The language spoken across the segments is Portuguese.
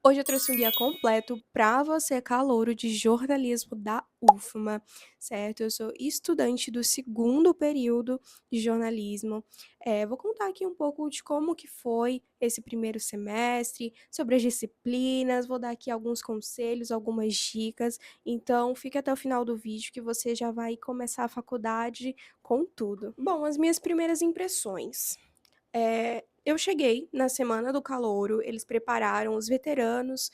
Hoje eu trouxe um guia completo para você calouro de jornalismo da UFMA, certo? Eu sou estudante do segundo período de jornalismo. Vou contar aqui um pouco de como que foi esse primeiro semestre, sobre as disciplinas, vou dar aqui alguns conselhos, algumas dicas. Então, fique até o final do vídeo que você já vai começar a faculdade com tudo. Bom, as minhas primeiras impressões. Eu cheguei na semana do calouro, eles prepararam os veteranos,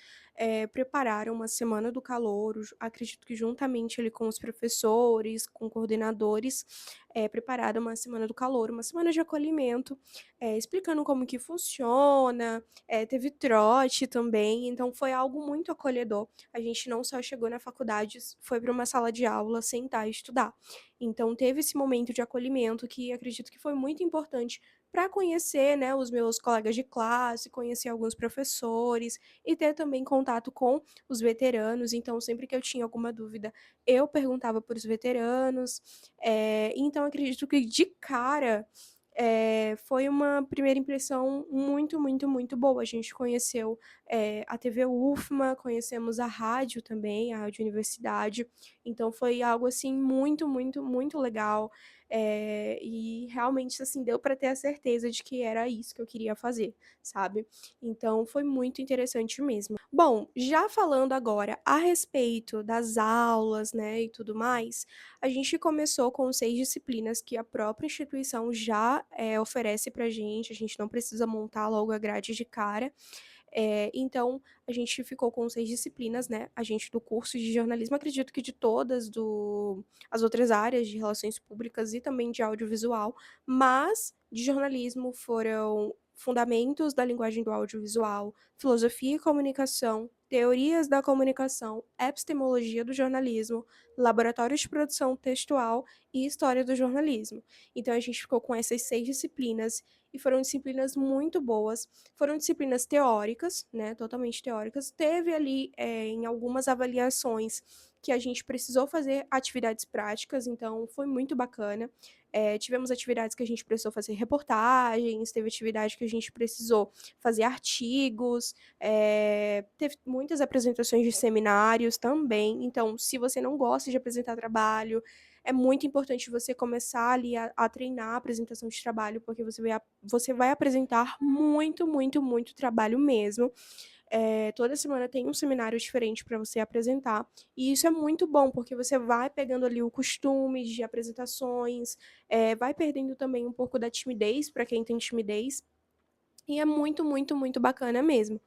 prepararam uma semana do calouro, acredito que juntamente ali com os professores, com coordenadores, prepararam uma semana do calouro, uma semana de acolhimento, explicando como que funciona, teve trote também, então foi algo muito acolhedor. A gente não só chegou na faculdade, foi para uma sala de aula sentar e estudar. Então teve esse momento de acolhimento que acredito que foi muito importante para conhecer, né, os meus colegas de classe, conhecer alguns professores e ter também contato com os veteranos. Então, sempre que eu tinha alguma dúvida, eu perguntava para os veteranos. Então, acredito que de cara foi uma primeira impressão muito, muito, muito boa. A gente conheceu a TV UFMA, conhecemos a rádio também, a Rádio Universidade. Então, foi algo assim muito, muito, muito legal. E realmente, assim, deu para ter a certeza de que era isso que eu queria fazer, sabe. Então foi muito interessante mesmo. Bom, já falando agora a respeito das aulas, né, e tudo mais, a gente começou com 6 disciplinas que a própria instituição já, oferece pra gente, a gente não precisa montar logo a grade de cara. Então, a gente ficou com 6 disciplinas, né, a gente do curso de jornalismo, acredito que de todas as outras áreas de relações públicas e também de audiovisual, mas de jornalismo foram fundamentos da linguagem do audiovisual, filosofia e comunicação, teorias da comunicação, epistemologia do jornalismo, laboratório de produção textual e história do jornalismo. Então a gente ficou com essas 6 disciplinas e foram disciplinas muito boas. Foram disciplinas teóricas, né, totalmente teóricas. Teve ali, em algumas avaliações que a gente precisou fazer atividades práticas, então foi muito bacana. Tivemos atividades que a gente precisou fazer reportagens, teve atividade que a gente precisou fazer artigos, teve muitas apresentações de seminários também. Então, se você não gosta de apresentar trabalho, é muito importante você começar ali a treinar a apresentação de trabalho, porque você vai apresentar muito, muito, muito trabalho mesmo. Toda semana tem um seminário diferente para você apresentar, e isso é muito bom, porque você vai pegando ali o costume de apresentações, vai perdendo também um pouco da timidez, para quem tem timidez, e é muito, muito, muito bacana mesmo.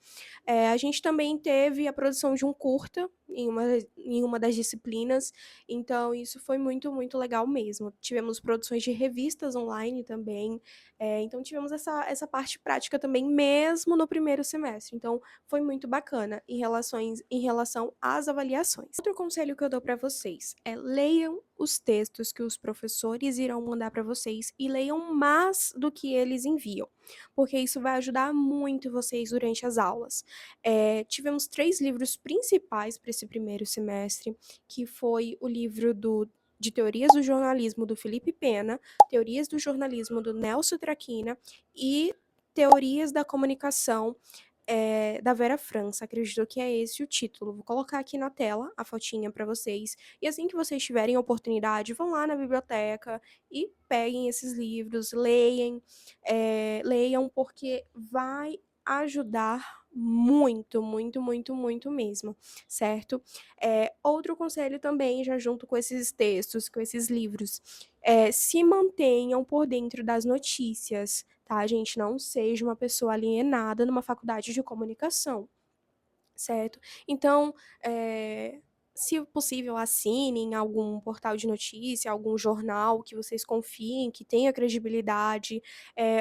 A gente também teve a produção de um curta em uma das disciplinas, então isso foi muito, muito legal mesmo. Tivemos produções de revistas online também, então tivemos essa parte prática também, mesmo no primeiro semestre. Então foi muito bacana em relação às avaliações. Outro conselho que eu dou para vocês é leiam os textos que os professores irão mandar para vocês e leiam mais do que eles enviam, porque isso vai ajudar muito vocês durante as aulas. Tivemos 3 livros principais para esse primeiro semestre, que foi o livro de Teorias do Jornalismo, do Felipe Pena, Teorias do Jornalismo, do Nelson Traquina, e Teorias da Comunicação, da Vera França, acredito que é esse o título. Vou colocar aqui na tela a fotinha para vocês, e assim que vocês tiverem oportunidade, vão lá na biblioteca e peguem esses livros, leiam, porque vai ajudar muito, muito, muito, muito mesmo, certo? Outro conselho também, já junto com esses textos, com esses livros, se mantenham por dentro das notícias, tá, gente? Não seja uma pessoa alienada numa faculdade de comunicação, certo? Então, se possível, assinem algum portal de notícia, algum jornal que vocês confiem, que tenha credibilidade,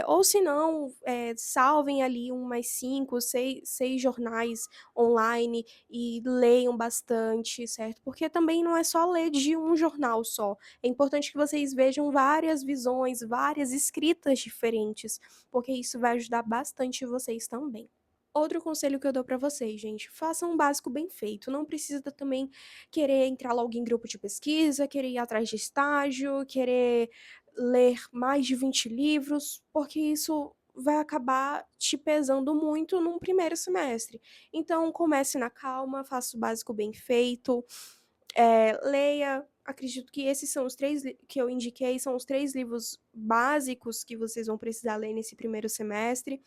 ou se não, salvem ali umas 5, 6 jornais online e leiam bastante, certo? Porque também não é só ler de um jornal só, é importante que vocês vejam várias visões, várias escritas diferentes, porque isso vai ajudar bastante vocês também. Outro conselho que eu dou pra vocês, gente, façam um básico bem feito, não precisa também querer entrar logo em grupo de pesquisa, querer ir atrás de estágio, querer ler mais de 20 livros, porque isso vai acabar te pesando muito num primeiro semestre. Então comece na calma, faça o básico bem feito, leia, acredito que esses são os 3 que eu indiquei, são os 3 livros básicos que vocês vão precisar ler nesse primeiro semestre,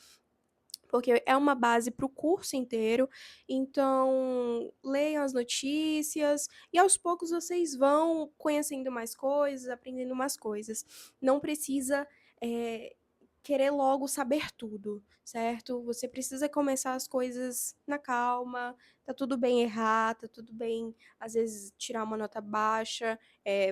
porque é uma base para o curso inteiro. Então, leiam as notícias e aos poucos vocês vão conhecendo mais coisas, aprendendo mais coisas. Não precisa, eh, querer logo saber tudo, certo? Você precisa começar as coisas na calma, tá tudo bem errar, tá tudo bem, às vezes, tirar uma nota baixa,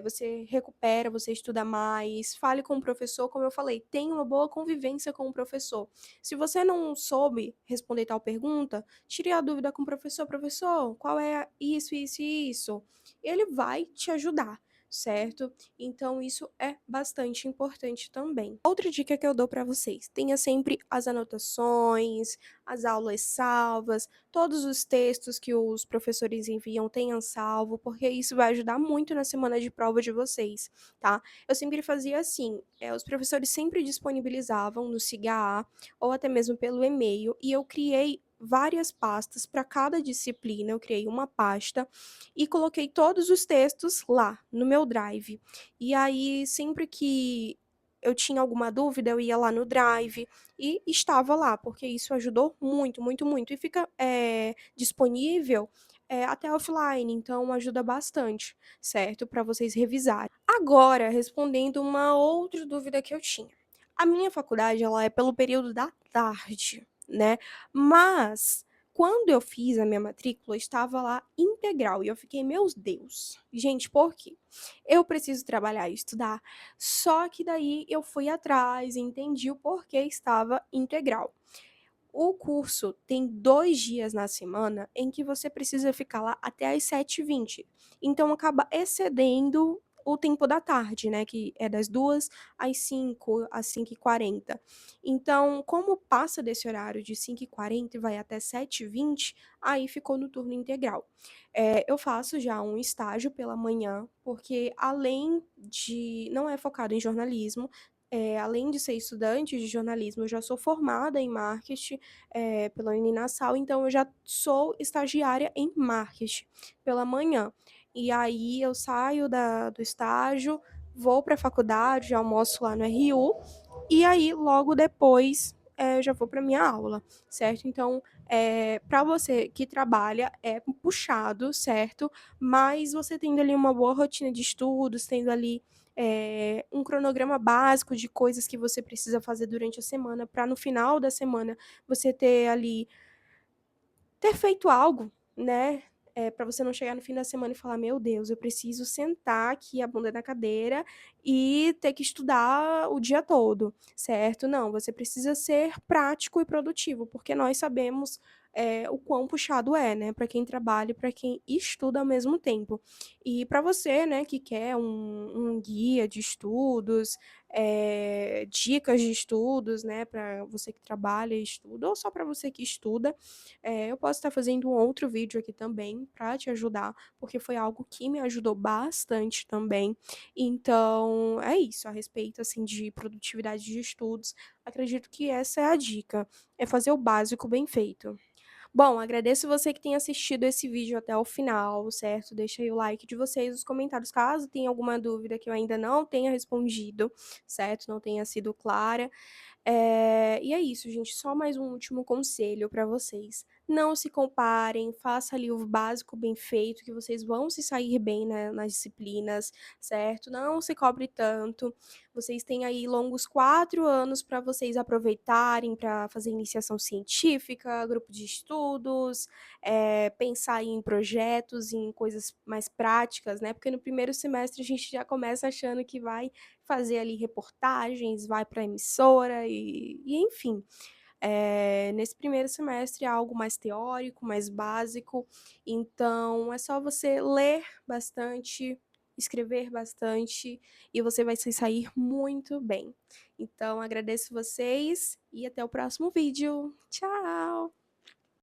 você recupera, você estuda mais, fale com o professor, como eu falei, tenha uma boa convivência com o professor. Se você não soube responder tal pergunta, tire a dúvida com o professor: "Professor, qual é isso, isso e isso?". Ele vai te ajudar, certo? Então isso é bastante importante também. Outra dica que eu dou para vocês: tenha sempre as anotações, as aulas salvas, todos os textos que os professores enviam, tenham salvo, porque isso vai ajudar muito na semana de prova de vocês, tá? Eu sempre fazia assim, os professores sempre disponibilizavam no SIGA ou até mesmo pelo e-mail, e eu criei várias pastas para cada disciplina, eu criei uma pasta e coloquei todos os textos lá no meu Drive. E aí, sempre que eu tinha alguma dúvida, eu ia lá no Drive e estava lá, porque isso ajudou muito, muito, muito. E fica disponível até offline, então ajuda bastante, certo? Para vocês revisarem. Agora, respondendo uma outra dúvida que eu tinha. A minha faculdade, ela é pelo período da tarde, né, mas quando eu fiz a minha matrícula, estava lá integral e eu fiquei: "Meu Deus, gente, por quê? Eu preciso trabalhar e estudar". Só que daí eu fui atrás e entendi o porquê estava integral. O curso tem 2 dias na semana em que você precisa ficar lá até às 7h20, então acaba excedendo o tempo da tarde, né, que é das 2h às 5h, às 5h40. Então, como passa desse horário de 5h40 e vai até 7h20, aí ficou no turno integral. Eu faço já um estágio pela manhã, porque além de não é focado em jornalismo, além de ser estudante de jornalismo, eu já sou formada em marketing, pela Uninasal, então eu já sou estagiária em marketing pela manhã. E aí eu saio do estágio, vou para a faculdade, almoço lá no RU, e aí logo depois eu já vou para minha aula, certo? Então, para você que trabalha, é puxado, certo? Mas você tendo ali uma boa rotina de estudos, tendo ali um cronograma básico de coisas que você precisa fazer durante a semana, para no final da semana você ter ali ter feito algo, né, pra você não chegar no fim da semana e falar: "Meu Deus, eu preciso sentar aqui a bunda na cadeira e ter que estudar o dia todo", certo? Não, você precisa ser prático e produtivo, porque nós sabemos, o quão puxado é, né, pra quem trabalha e pra quem estuda ao mesmo tempo. E pra você, né, que quer um guia de estudos, dicas de estudos, né, pra você que trabalha e estuda, ou só pra você que estuda, eu posso estar fazendo um outro vídeo aqui também para te ajudar, porque foi algo que me ajudou bastante também. Então, é isso, a respeito, assim, de produtividade de estudos, acredito que essa é a dica, é fazer o básico bem feito. Bom, agradeço você que tem assistido esse vídeo até o final, certo? Deixa aí o like de vocês, os comentários, caso tenha alguma dúvida que eu ainda não tenha respondido, certo? Não tenha sido clara. E é isso, gente, só mais um último conselho para vocês. Não se comparem, faça ali o básico bem feito, que vocês vão se sair bem, né, nas disciplinas, certo? Não se cobre tanto. Vocês têm aí longos 4 anos para vocês aproveitarem para fazer iniciação científica, grupo de estudos, pensar em projetos, em coisas mais práticas, né? Porque no primeiro semestre a gente já começa achando que vai fazer ali reportagens, vai para a emissora e enfim. Nesse primeiro semestre é algo mais teórico, mais básico, então é só você ler bastante, escrever bastante e você vai se sair muito bem. Então agradeço vocês e até o próximo vídeo. Tchau!